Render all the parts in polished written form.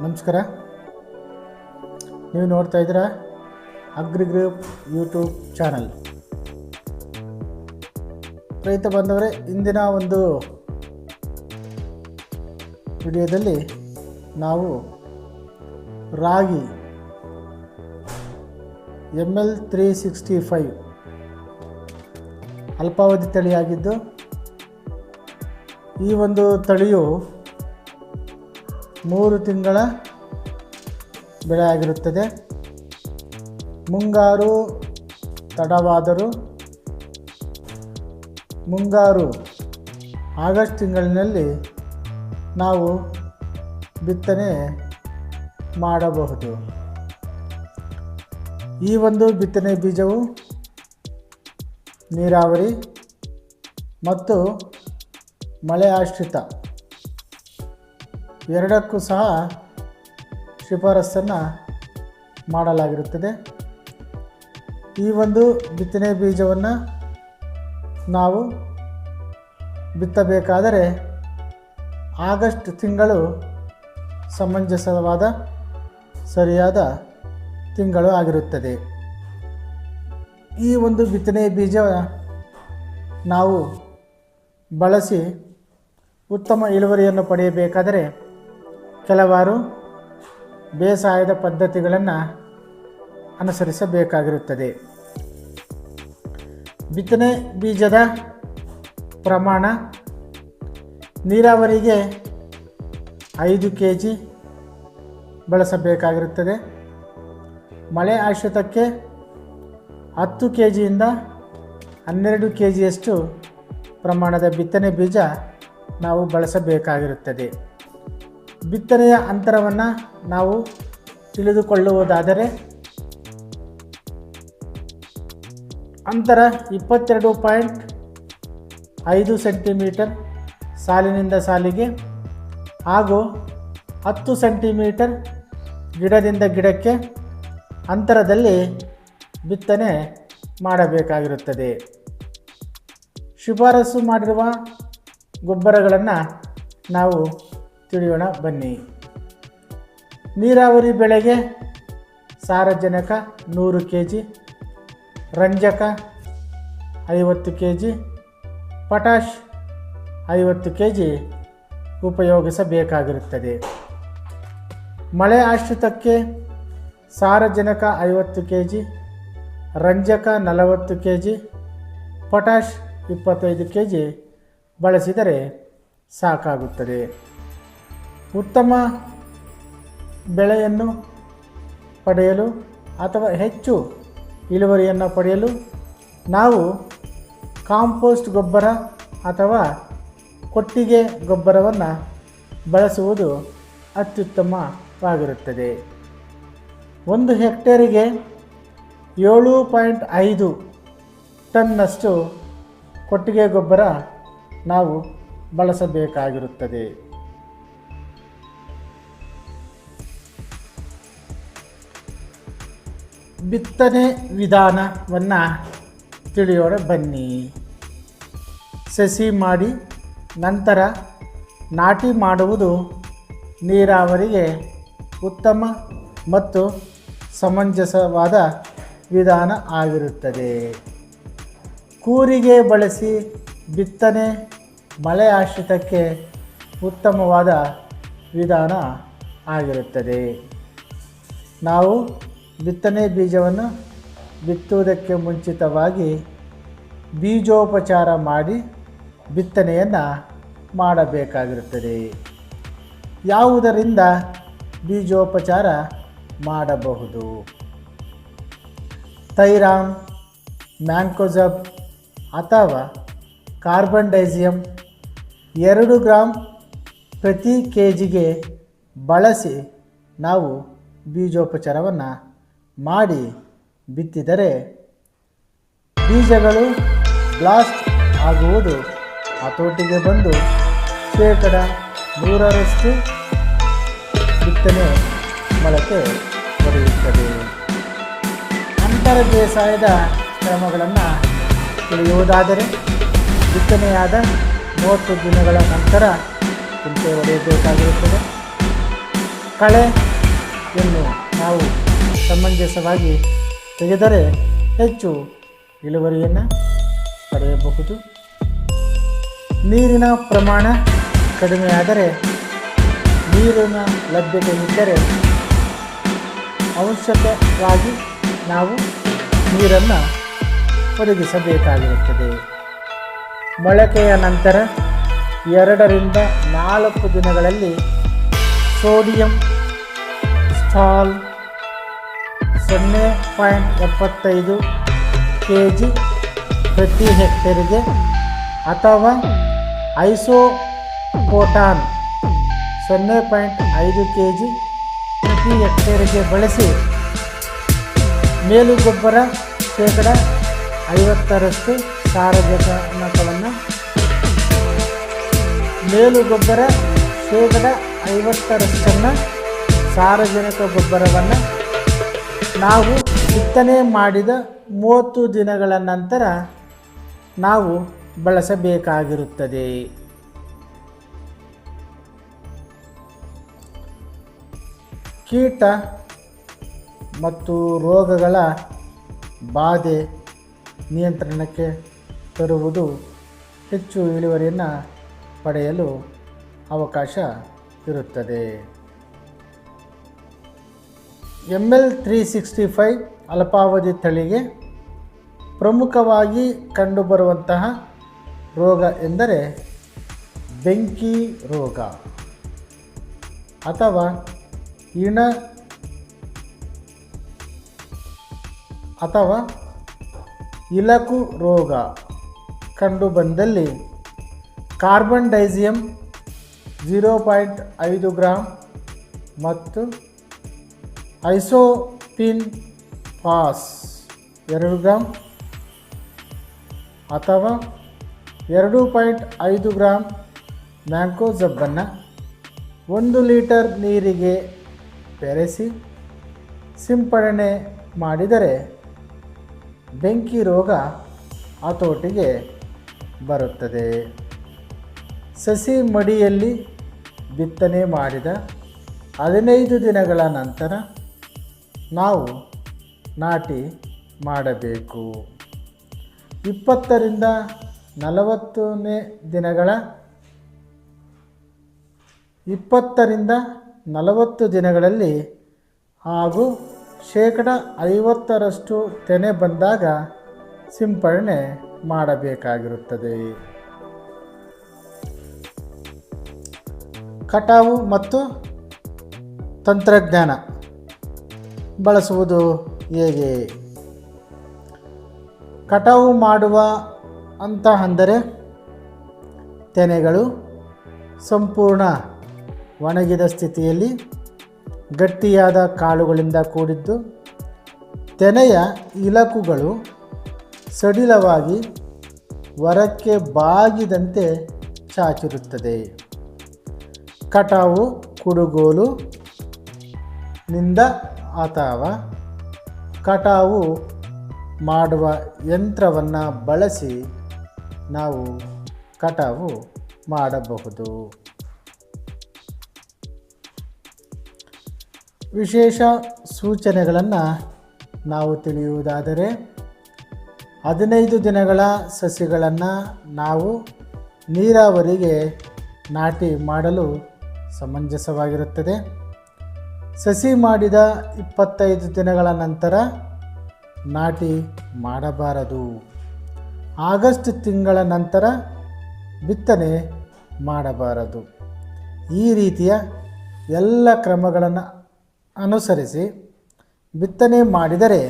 ನಮಸ್ಕಾರ. ನೀವು ನೋಡ್ತಾ ಇದ್ದೀರಾ ಅಗ್ರಿ ಗ್ರೂಪ್ ಯೂಟ್ಯೂಬ್ ಚಾನಲ್. ರೈತ ಬಾಂಧವರೇ, ಇಂದಿನ ಒಂದು ವಿಡಿಯೋದಲ್ಲಿ ನಾವು ರಾಗಿ ML 365 ಅಲ್ಪಾವಧಿ ತಳಿಯಾಗಿದ್ದು, ಈ ಒಂದು ತಳಿಯು 3 ತಿಂಗಳ ಬೆಳೆ ಆಗಿರುತ್ತದೆ. ಮುಂಗಾರು ತಡವಾದರೂ ಮುಂಗಾರು ಆಗಸ್ಟ್ ತಿಂಗಳಿನಲ್ಲಿ ನಾವು ಬಿತ್ತನೆ ಮಾಡಬಹುದು. ಈ ಒಂದು ಬಿತ್ತನೆ ಬೀಜವು ನೀರಾವರಿ ಮತ್ತು ಮಳೆ ಆಶ್ರಿತ ಎರಡಕ್ಕೂ ಸಹ ಶಿಫಾರಸನ್ನು ಮಾಡಲಾಗಿರುತ್ತದೆ. ಈ ಒಂದು ಬಿತ್ತನೆ ಬೀಜವನ್ನು ನಾವು ಬಿತ್ತಬೇಕಾದರೆ ಆಗಸ್ಟ್ ತಿಂಗಳು ಸಮಂಜಸವಾದ ಸರಿಯಾದ ತಿಂಗಳು ಆಗಿರುತ್ತದೆ. ಈ ಒಂದು ಬಿತ್ತನೆ ಬೀಜ ನಾವು ಬಳಸಿ ಉತ್ತಮ ಇಳುವರಿಯನ್ನು ಪಡೆಯಬೇಕಾದರೆ ಕೆಲವಾರು ಬೇಸಾಯದ ಪದ್ಧತಿಗಳನ್ನು ಅನುಸರಿಸಬೇಕಾಗಿರುತ್ತದೆ. ಬಿತ್ತನೆ ಬೀಜದ ಪ್ರಮಾಣ: ನೀರಾವರಿಗೆ 5 kg ಬಳಸಬೇಕಾಗಿರುತ್ತದೆ. ಮಳೆ ಆಶ್ರಿತಕ್ಕೆ 10 kgಯಿಂದ 12 kgಯಷ್ಟು ಪ್ರಮಾಣದ ಬಿತ್ತನೆ ಬೀಜ ನಾವು ಬಳಸಬೇಕಾಗಿರುತ್ತದೆ. ಬಿತ್ತನೆಯ ಅಂತರವನ್ನು ನಾವು ತಿಳಿದುಕೊಳ್ಳುವುದಾದರೆ, ಅಂತರ 22.5 ಸೆಂಟಿಮೀಟರ್ ಸಾಲಿನಿಂದ ಸಾಲಿಗೆ ಹಾಗೂ 10 ಸೆಂಟಿಮೀಟರ್ ಗಿಡದಿಂದ ಗಿಡಕ್ಕೆ ಅಂತರದಲ್ಲಿ ಬಿತ್ತನೆ ಮಾಡಬೇಕಾಗಿರುತ್ತದೆ. ಶಿಫಾರಸು ಮಾಡಿರುವ ಗೊಬ್ಬರಗಳನ್ನು ನಾವು ತಿಳಿಯೋಣ ಬನ್ನಿ. ನೀರಾವರಿ ಬೆಳೆಗೆ ಸಾರಜನಕ 100 kg, ರಂಜಕ 50 kg, ಪೊಟ್ಯಾಷ್ 50 kg ಉಪಯೋಗಿಸಬೇಕಾಗಿರುತ್ತದೆ. ಮಳೆ ಆಶ್ರಿತಕ್ಕೆ ಸಾರಜನಕ 50 kg, ರಂಜಕ 40 kg, ಪೊಟ್ಯಾಷ್ 25 kg ಬಳಸಿದರೆ ಸಾಕಾಗುತ್ತದೆ. ಉತ್ತಮ ಬೆಳೆಯನ್ನು ಪಡೆಯಲು ಅಥವಾ ಹೆಚ್ಚು ಇಳುವರಿಯನ್ನು ಪಡೆಯಲು ನಾವು ಕಾಂಪೋಸ್ಟ್ ಗೊಬ್ಬರ ಅಥವಾ ಕೊಟ್ಟಿಗೆ ಗೊಬ್ಬರವನ್ನು ಬಳಸುವುದು ಅತ್ಯುತ್ತಮವಾಗಿರುತ್ತದೆ. 1 ಹೆಕ್ಟೇರಿಗೆ 7.5 ಟನ್ನಷ್ಟು ಕೊಟ್ಟಿಗೆ ಗೊಬ್ಬರ ನಾವು ಬಳಸಬೇಕಾಗಿರುತ್ತದೆ. ಬಿತ್ತನೆ ವಿಧಾನವನ್ನು ತಿಳಿಯೋಣ ಬನ್ನಿ. ಸಸಿ ಮಾಡಿ ನಂತರ ನಾಟಿ ಮಾಡುವುದು ನೀರಾವರಿಗೆ ಉತ್ತಮ ಮತ್ತು ಸಮಂಜಸವಾದ ವಿಧಾನ ಆಗಿರುತ್ತದೆ. ಕೂರಿಗೆ ಬಳಸಿ ಬಿತ್ತನೆ ಮಳೆ ಆಶ್ರಿತಕ್ಕೆ ಉತ್ತಮವಾದ ವಿಧಾನ ಆಗಿರುತ್ತದೆ. ನಾವು ಬಿತ್ತನೆ ಬೀಜವನ್ನು ಬಿತ್ತುವುದಕ್ಕೆ ಮುಂಚಿತವಾಗಿ ಬೀಜೋಪಚಾರ ಮಾಡಿ ಬಿತ್ತನೆಯನ್ನು ಮಾಡಬೇಕಾಗಿರುತ್ತದೆ. ಯಾವುದರಿಂದ ಬೀಜೋಪಚಾರ ಮಾಡಬಹುದು? ಥೈರಾಮ್, ಮ್ಯಾಂಕೋಜಬ್ ಅಥವಾ ಕಾರ್ಬನ್ಡೈಸಿಯಮ್ 2 ಗ್ರಾಂ ಪ್ರತಿ kgಗೆ ಬಳಸಿ ನಾವು ಬೀಜೋಪಚಾರವನ್ನು ಮಾಡಿ ಬಿತ್ತಿದರೆ ಬೀಜಗಳು ಬ್ಲಾಸ್ಟ್ ಆಗುವುದು ಹತೋಟಿಗೆ ಬಂದು 100% ಬಿತ್ತನೆ ಮೊಳಕೆ ಹೊಡೆಯುತ್ತದೆ. ಅಂತರ ಬೇಸಾಯದ ಕ್ರಮಗಳನ್ನು ತಿಳಿಯುವುದಾದರೆ, ಬಿತ್ತನೆಯಾದ 30 ದಿನಗಳ ನಂತರ ಕುಂಟೆ ಹೊಡೆಯಬೇಕಾಗಿರುತ್ತದೆ. ಕಳೆಯನ್ನು ನಾವು ಸಮಂಜಸವಾಗಿ ತೆಗೆದರೆ ಹೆಚ್ಚು ಇಳುವರಿಯನ್ನು ಪಡೆಯಬಹುದು. ನೀರಿನ ಪ್ರಮಾಣ ಕಡಿಮೆಯಾದರೆ, ನೀರಿನ ಲಭ್ಯತೆ ಇದ್ದರೆ ಅವಶ್ಯಕವಾಗಿ ನಾವು ನೀರನ್ನು ಒದಗಿಸಬೇಕಾಗಿರುತ್ತದೆ. ಮೊಳಕೆಯ ನಂತರ 2 ರಿಂದ 4 ದಿನಗಳಲ್ಲಿ ಸೋಡಿಯಂ ಸ್ಟಾಲ್ 0.75 kg ಪ್ರತಿ ಹೆಕ್ಟೇರಿಗೆ ಅಥವಾ ಐಸೋಪೋಟಾನ್ 0.5 kg ಪ್ರತಿ ಹೆಕ್ಟೇರಿಗೆ ಬಳಸಿ ಮೇಲುಗೊಬ್ಬರ ಶೇಕಡ 50ರಷ್ಟು ಸಾರಜನಕವನ್ನು ಸಾರಜನಕ ಗೊಬ್ಬರವನ್ನು ನಾವು ಬಿತ್ತನೆ ಮಾಡಿದ 30 ದಿನಗಳ ನಂತರ ನಾವು ಬಳಸಬೇಕಾಗಿರುತ್ತದೆ. ಕೀಟ ಮತ್ತು ರೋಗಗಳ ಬಾಧೆ ನಿಯಂತ್ರಣಕ್ಕೆ ತರುವುದು ಹೆಚ್ಚು ಇಳುವರಿಯನ್ನು ಪಡೆಯಲು ಅವಕಾಶ ಇರುತ್ತದೆ. ML 365 ಅಲ್ಪಾವಧಿ ತಳಿಗೆ ಪ್ರಮುಖವಾಗಿ ಕಂಡುಬರುವಂತಹ ರೋಗ ಎಂದರೆ ಬೆಂಕಿ ರೋಗ ಅಥವಾ ಇಲಕು ರೋಗ ಕಂಡುಬಂದಲ್ಲಿ ಕಾರ್ಬನ್ ಡೈಸಿಯಮ್ 0.5 ಗ್ರಾಂ ಮತ್ತು ಐಸೋಪಿನ್ ಫಾಸ್ 2 ಗ್ರಾಂ ಅಥವಾ 2.5 ಗ್ರಾಂ ಮ್ಯಾಂಕೋಜಬ್ಬನ್ನು 1 ಲೀಟರ್ ನೀರಿಗೆ ಬೆರೆಸಿ ಸಿಂಪಡಣೆ ಮಾಡಿದರೆ ಬೆಂಕಿ ರೋಗ ಹತೋಟಿಗೆ ಬರುತ್ತದೆ. ಸಸಿ ಮಡಿಯಲ್ಲಿ ಬಿತ್ತನೆ ಮಾಡಿದ 15 ದಿನಗಳ ನಂತರ ನಾವು ನಾಟಿ ಮಾಡಬೇಕು. 20 ರಿಂದ 40 ದಿನಗಳಲ್ಲಿ ಹಾಗೂ ಶೇಕಡ 50ರಷ್ಟು ತೆನೆ ಬಂದಾಗ ಸಿಂಪಡಣೆ ಮಾಡಬೇಕಾಗಿರುತ್ತದೆ. ಕಟಾವು ಮತ್ತು ತಂತ್ರಜ್ಞಾನ ಬಳಸುವುದು ಹೇಗೆ? ಕಟಾವು ಮಾಡುವ ಅಂದರೆ ತೆನೆಗಳು ಸಂಪೂರ್ಣ ಒಣಗಿದ ಸ್ಥಿತಿಯಲ್ಲಿ ಗಟ್ಟಿಯಾದ ಕಾಳುಗಳಿಂದ ಕೂಡಿದ್ದು, ತೆನೆಯ ಇಲಕುಗಳು ಸಡಿಲವಾಗಿ ಹೊರಕ್ಕೆ ಬಾಗಿದಂತೆ ಚಾಚಿರುತ್ತದೆ. ಕಟಾವು ಕುಡುಗೋಲು ನಿಂದ ಅಥವಾ ಕಟಾವು ಮಾಡುವ ಯಂತ್ರವನ್ನು ಬಳಸಿ ನಾವು ಕಟಾವು ಮಾಡಬಹುದು. ವಿಶೇಷ ಸೂಚನೆಗಳನ್ನು ನಾವು ತಿಳಿಯುವುದಾದರೆ 15 ದಿನಗಳ ಸಸಿಗಳನ್ನು ನಾವು ನೀರಾವರಿಗೆ ನಾಟಿ ಮಾಡಲು ಸಮಂಜಸವಾಗಿರುತ್ತದೆ. ಸಸಿ ಮಾಡಿದ 25 ದಿನಗಳ ನಂತರ ನಾಟಿ ಮಾಡಬಾರದು. ಆಗಸ್ಟ್ ತಿಂಗಳ ನಂತರ ಬಿತ್ತನೆ ಮಾಡಬಾರದು. ಈ ರೀತಿಯ ಎಲ್ಲ ಕ್ರಮಗಳನ್ನು ಅನುಸರಿಸಿ ಬಿತ್ತನೆ ಮಾಡಿದರೆ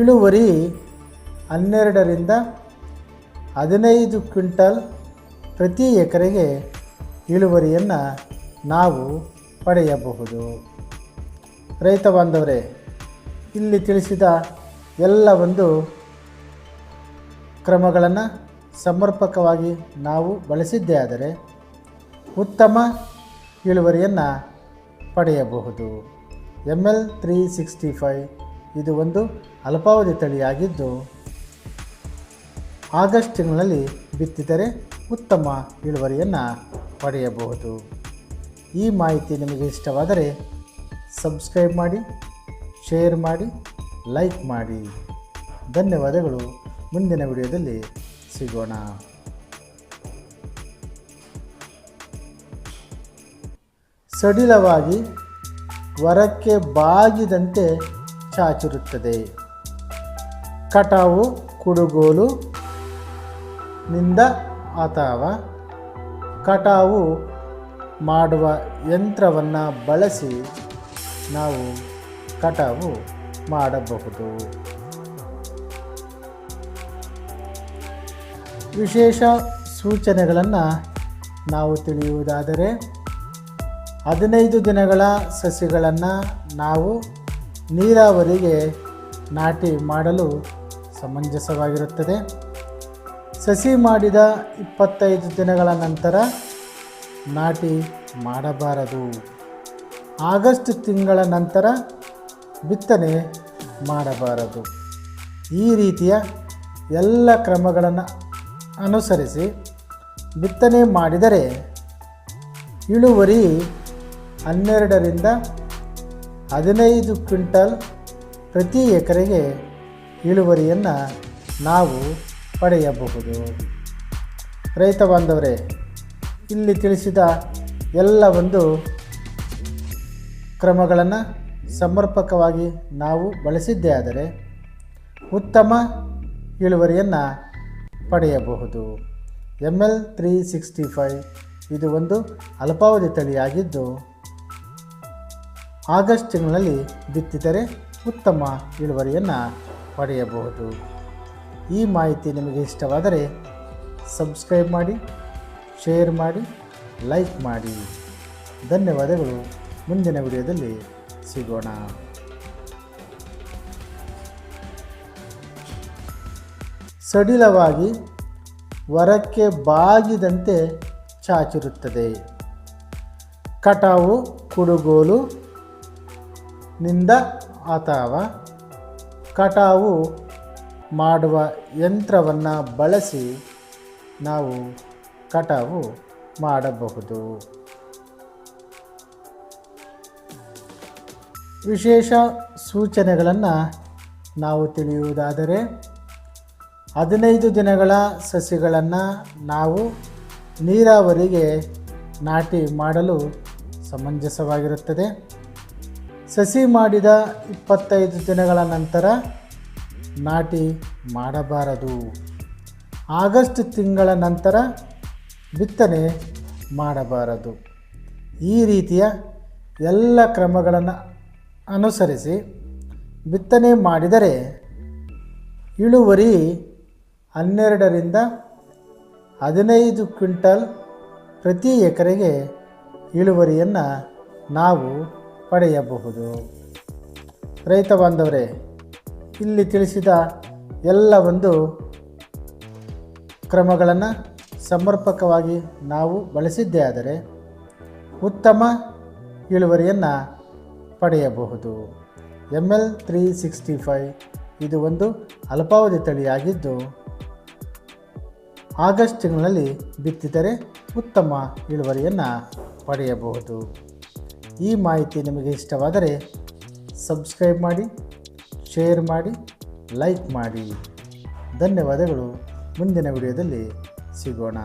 ಇಳುವರಿ 12 ರಿಂದ 15 ಕ್ವಿಂಟಲ್ ಪ್ರತಿ ಎಕರೆಗೆ ಇಳುವರಿಯನ್ನು ನಾವು ಪಡೆಯಬಹುದು. ರೈತ ಬಾಂಧವರೇ, ಇಲ್ಲಿ ತಿಳಿಸಿದ ಎಲ್ಲ ಒಂದು ಕ್ರಮಗಳನ್ನು ಸಮರ್ಪಕವಾಗಿ ನಾವು ಬಳಸಿದ್ದೇ ಆದರೆ ಉತ್ತಮ ಇಳುವರಿಯನ್ನು ಪಡೆಯಬಹುದು. ML 365 ಇದು ಒಂದು ಅಲ್ಪಾವಧಿ ತಳಿಯಾಗಿದ್ದು ಆಗಸ್ಟ್ ತಿಂಗಳಲ್ಲಿ ಬಿತ್ತಿದರೆ ಉತ್ತಮ ಇಳುವರಿಯನ್ನು ಪಡೆಯಬಹುದು. ಈ ಮಾಹಿತಿ ನಿಮಗೆ ಇಷ್ಟವಾದರೆ ಸಬ್ಸ್ಕ್ರೈಬ್ ಮಾಡಿ, ಶೇರ್ ಮಾಡಿ, ಲೈಕ್ ಮಾಡಿ. ಧನ್ಯವಾದಗಳು. ಮುಂದಿನ ವಿಡಿಯೋದಲ್ಲಿ ಸಿಗೋಣ. ಸಡಿಲವಾಗಿ ಹೊರಕ್ಕೆ ಬಾಗಿದಂತೆ ಚಾಚಿರುತ್ತದೆ. ಕಟಾವು ಕುಡುಗೋಲು ನಿಂದ ಅಥವಾ ಕಟಾವು ಮಾಡುವ ಯಂತ್ರವನ್ನು ಬಳಸಿ ನಾವು ಕಟಾವು ಮಾಡಬಹುದು. ವಿಶೇಷ ಸೂಚನೆಗಳನ್ನು ನಾವು ತಿಳಿಯುವುದಾದರೆ, 15 ದಿನಗಳ ಸಸಿಗಳನ್ನು ನಾವು ನೀರಾವರಿಗೆ ನಾಟಿ ಮಾಡಲು ಸಮಂಜಸವಾಗಿರುತ್ತದೆ. ಸಸಿ ಮಾಡಿದ 25 ದಿನಗಳ ನಂತರ ನಾಟಿ ಮಾಡಬಾರದು. ಆಗಸ್ಟ್ ತಿಂಗಳ ನಂತರ ಬಿತ್ತನೆ ಮಾಡಬಾರದು. ಈ ರೀತಿಯ ಎಲ್ಲ ಕ್ರಮಗಳನ್ನು ಅನುಸರಿಸಿ ಬಿತ್ತನೆ ಮಾಡಿದರೆ ಇಳುವರಿ 12ರಿಂದ 15 ಕ್ವಿಂಟಲ್ ಪ್ರತಿ ಎಕರೆಗೆ ಇಳುವರಿಯನ್ನು ನಾವು ಪಡೆಯಬಹುದು. ರೈತ ಬಾಂಧವರೇ, ಇಲ್ಲಿ ತಿಳಿಸಿದ ಎಲ್ಲ ಒಂದು ಕ್ರಮಗಳನ್ನು ಸಮರ್ಪಕವಾಗಿ ನಾವು ಬಳಸಿದ್ದೇ ಆದರೆ ಉತ್ತಮ ಇಳುವರಿಯನ್ನು ಪಡೆಯಬಹುದು. ML 365 ಇದು ಒಂದು ಅಲ್ಪಾವಧಿ ತಳಿಯಾಗಿದ್ದು, ಆಗಸ್ಟ್ ತಿಂಗಳಲ್ಲಿ ಬಿತ್ತಿದರೆ ಉತ್ತಮ ಇಳುವರಿಯನ್ನು ಪಡೆಯಬಹುದು. ಈ ಮಾಹಿತಿ ನಿಮಗೆ ಇಷ್ಟವಾದರೆ ಸಬ್ಸ್ಕ್ರೈಬ್ ಮಾಡಿ, ಶೇರ್ ಮಾಡಿ, ಲೈಕ್ ಮಾಡಿ. ಧನ್ಯವಾದಗಳು. ಮುಂದಿನ ವಿಡಿಯೋದಲ್ಲಿ ಸಿಗೋಣ. ಸಡಿಲವಾಗಿ ಹೊರಕ್ಕೆ ಬಾಗಿದಂತೆ ಚಾಚಿರುತ್ತದೆ. ಕಟಾವು ಕುಡುಗೋಲು ನಿಂದ ಅಥವಾ ಕಟಾವು ಮಾಡುವ ಯಂತ್ರವನ್ನು ಬಳಸಿ ನಾವು ಕಟಾವು ಮಾಡಬಹುದು. ವಿಶೇಷ ಸೂಚನೆಗಳನ್ನು ನಾವು ತಿಳಿಯುವುದಾದರೆ, 15 ದಿನಗಳ ಸಸಿಗಳನ್ನು ನಾವು ನೀರಾವರಿಗೆ ನಾಟಿ ಮಾಡಲು ಸಮಂಜಸವಾಗಿರುತ್ತದೆ. ಸಸಿ ಮಾಡಿದ 25 ದಿನಗಳ ನಂತರ ನಾಟಿ ಮಾಡಬಾರದು. ಆಗಸ್ಟ್ ತಿಂಗಳ ನಂತರ ಬಿತ್ತನೆ ಮಾಡಬಾರದು. ಈ ರೀತಿಯ ಎಲ್ಲ ಕ್ರಮಗಳನ್ನು ಅನುಸರಿಸಿ ಬಿತ್ತನೆ ಮಾಡಿದರೆ ಇಳುವರಿ 12ರಿಂದ 15 ಕ್ವಿಂಟಲ್ ಪ್ರತಿ ಎಕರೆಗೆ ಇಳುವರಿಯನ್ನು ನಾವು ಪಡೆಯಬಹುದು. ರೈತ ಬಾಂಧವರೇ, ಇಲ್ಲಿ ತಿಳಿಸಿದ ಎಲ್ಲ ಒಂದು ಕ್ರಮಗಳನ್ನು ಸಮರ್ಪಕವಾಗಿ ನಾವು ಬಳಸಿದ್ದೇ ಆದರೆ ಉತ್ತಮ ಇಳುವರಿಯನ್ನು ಪಡೆಯಬಹುದು. ML 365 ಇದು ಒಂದು ಅಲ್ಪಾವಧಿ ತಳಿಯಾಗಿದ್ದು, ಆಗಸ್ಟ್ ತಿಂಗಳಲ್ಲಿ ಬಿತ್ತಿದರೆ ಉತ್ತಮ ಇಳುವರಿಯನ್ನು ಪಡೆಯಬಹುದು. ಈ ಮಾಹಿತಿ ನಿಮಗೆ ಇಷ್ಟವಾದರೆ ಸಬ್ಸ್ಕ್ರೈಬ್ ಮಾಡಿ, ಶೇರ್ ಮಾಡಿ, ಲೈಕ್ ಮಾಡಿ. ಧನ್ಯವಾದಗಳು. ಮುಂದಿನ ವಿಡಿಯೋದಲ್ಲಿ ಸಿಗೋಣ.